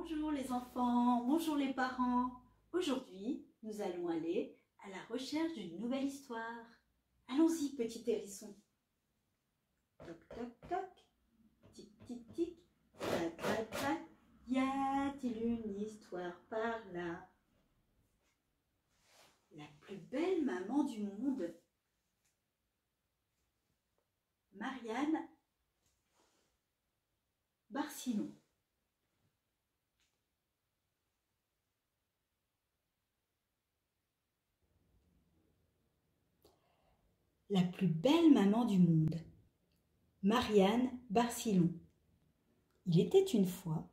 Bonjour les enfants, bonjour les parents. Aujourd'hui, nous allons aller à la recherche d'une nouvelle histoire. Allons-y, petit hérisson. Toc, toc, toc. Tic, tic, tic. Tac, tac, tac. Y a-t-il une histoire par là? La plus belle maman du monde. Marianne Barcillon. La plus belle maman du monde. Marianne Barcillon. Il était une fois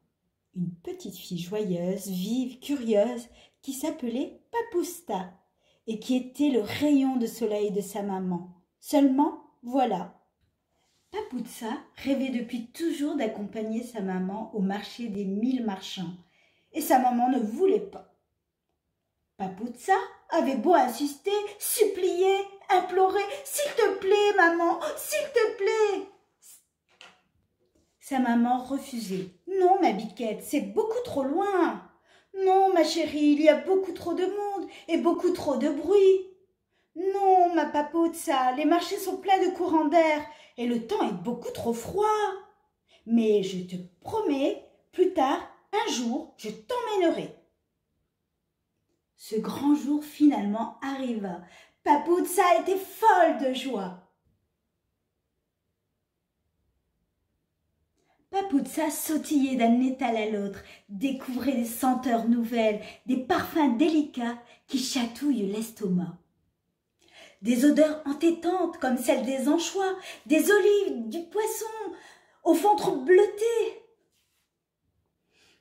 une petite fille joyeuse, vive, curieuse, qui s'appelait Papousta et qui était le rayon de soleil de sa maman. Seulement, voilà. Papousta rêvait depuis toujours d'accompagner sa maman au marché des 1000 marchands et sa maman ne voulait pas. Papousta avait beau insister, supplier, implorer « S'il te plaît, maman, s'il te plaît !» Sa maman refusait. « Non, ma biquette, c'est beaucoup trop loin. Non, ma chérie, il y a beaucoup trop de monde et beaucoup trop de bruit. Non, ma Papousta, les marchés sont pleins de courants d'air et le temps est beaucoup trop froid. Mais je te promets, plus tard, un jour, je t'emmènerai. » Ce grand jour finalement arriva. Papousta était folle de joie. Papousta sautillait d'un étal à l'autre, découvrait des senteurs nouvelles, des parfums délicats qui chatouillent l'estomac. Des odeurs entêtantes comme celles des anchois, des olives, du poisson, au ventre bleuté.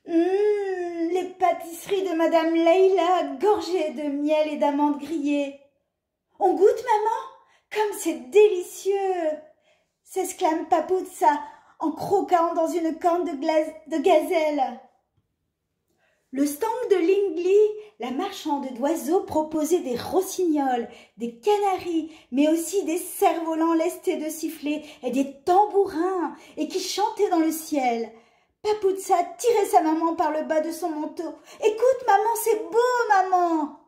Les pâtisseries de Madame Leila, gorgées de miel et d'amandes grillées. « On goûte, maman? Comme c'est délicieux !» s'exclame Papousta en croquant dans une corne de gazelle. Le stand de Lingli, la marchande d'oiseaux, proposait des rossignols, des canaris, mais aussi des cerfs-volants lestés de sifflets et des tambourins, et qui chantaient dans le ciel. Papousta tirait sa maman par le bas de son manteau. « Écoute, maman, c'est beau, maman !»«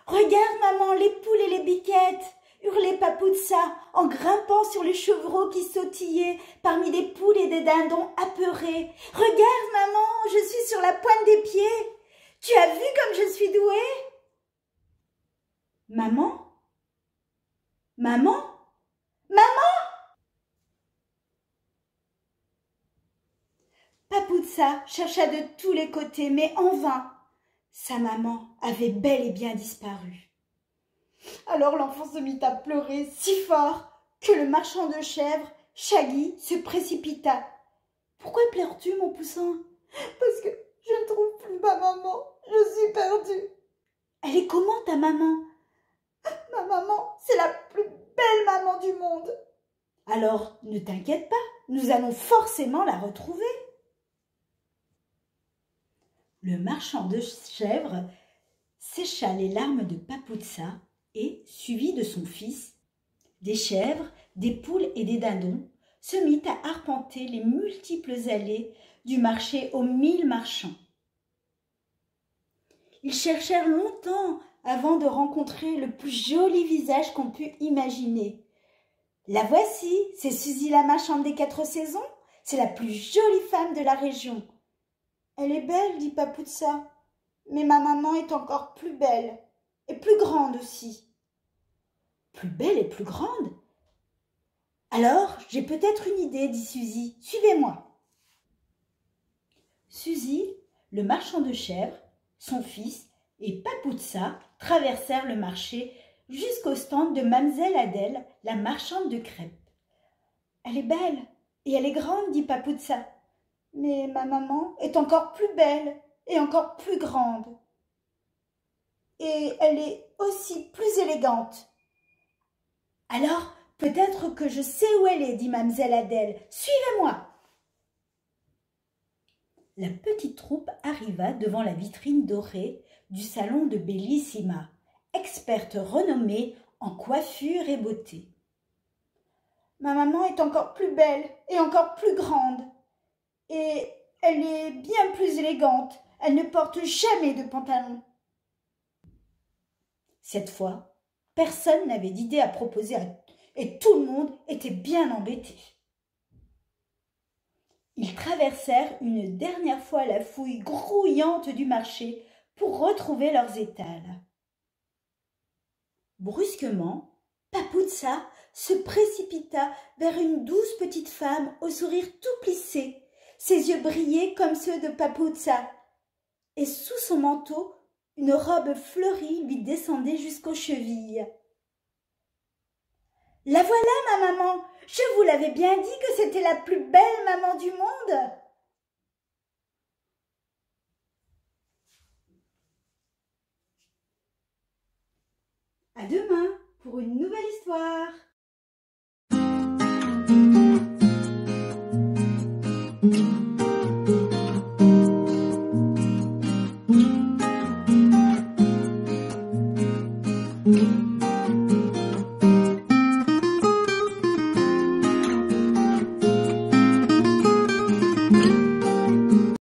Regarde, maman, les poules et les biquettes !» hurlait Papousta en grimpant sur les chevreaux qui sautillaient parmi des poules et des dindons apeurés. « Regarde, maman, je suis sur la pointe des pieds. Tu as vu comme je suis douée ?»« Maman? Maman? Maman ?» Papousta chercha de tous les côtés, mais en vain. Sa maman avait bel et bien disparu. Alors l'enfant se mit à pleurer si fort que le marchand de chèvres, Shaggy, se précipita. « Pourquoi pleures-tu, mon poussin ?»« Parce que je ne trouve plus ma maman, je suis perdue. »« Elle est comment ta maman ?»« Ma maman, c'est la plus belle maman du monde. »« Alors ne t'inquiète pas, nous allons forcément la retrouver. » Le marchand de chèvres sécha les larmes de Papousta et, suivi de son fils, des chèvres, des poules et des dindons, se mit à arpenter les multiples allées du marché aux 1000 marchands. Ils cherchèrent longtemps avant de rencontrer le plus joli visage qu'on pût imaginer. « La voici, c'est Suzy la marchande des 4 saisons, c'est la plus jolie femme de la région. »« Elle est belle, dit Papousta, mais ma maman est encore plus belle et plus grande aussi. » « Plus belle et plus grande? Alors, j'ai peut-être une idée, dit Suzy. Suivez-moi. » Suzy, le marchand de chèvres, son fils et Papousta traversèrent le marché jusqu'au stand de Mamselle Adèle, la marchande de crêpes. « Elle est belle et elle est grande, dit Papousta. Mais ma maman est encore plus belle et encore plus grande. Et elle est aussi plus élégante. » « Alors, peut-être que je sais où elle est, dit Mamselle Adèle. Suivez-moi. » La petite troupe arriva devant la vitrine dorée du salon de Bellissima, experte renommée en coiffure et beauté. « Ma maman est encore plus belle et encore plus grande. Et Elle est bien plus élégante. Elle ne porte jamais de pantalon. » Cette fois, personne n'avait d'idée à proposer et tout le monde était bien embêté. Ils traversèrent une dernière fois la fouille grouillante du marché pour retrouver leurs étals. Brusquement, Papoutsa se précipita vers une douce petite femme au sourire tout plissé. Ses yeux brillaient comme ceux de Papoutsa, et sous son manteau, une robe fleurie lui descendait jusqu'aux chevilles. « La voilà, ma maman! Je vous l'avais bien dit que c'était la plus belle maman du monde !» À demain pour une nouvelle histoire.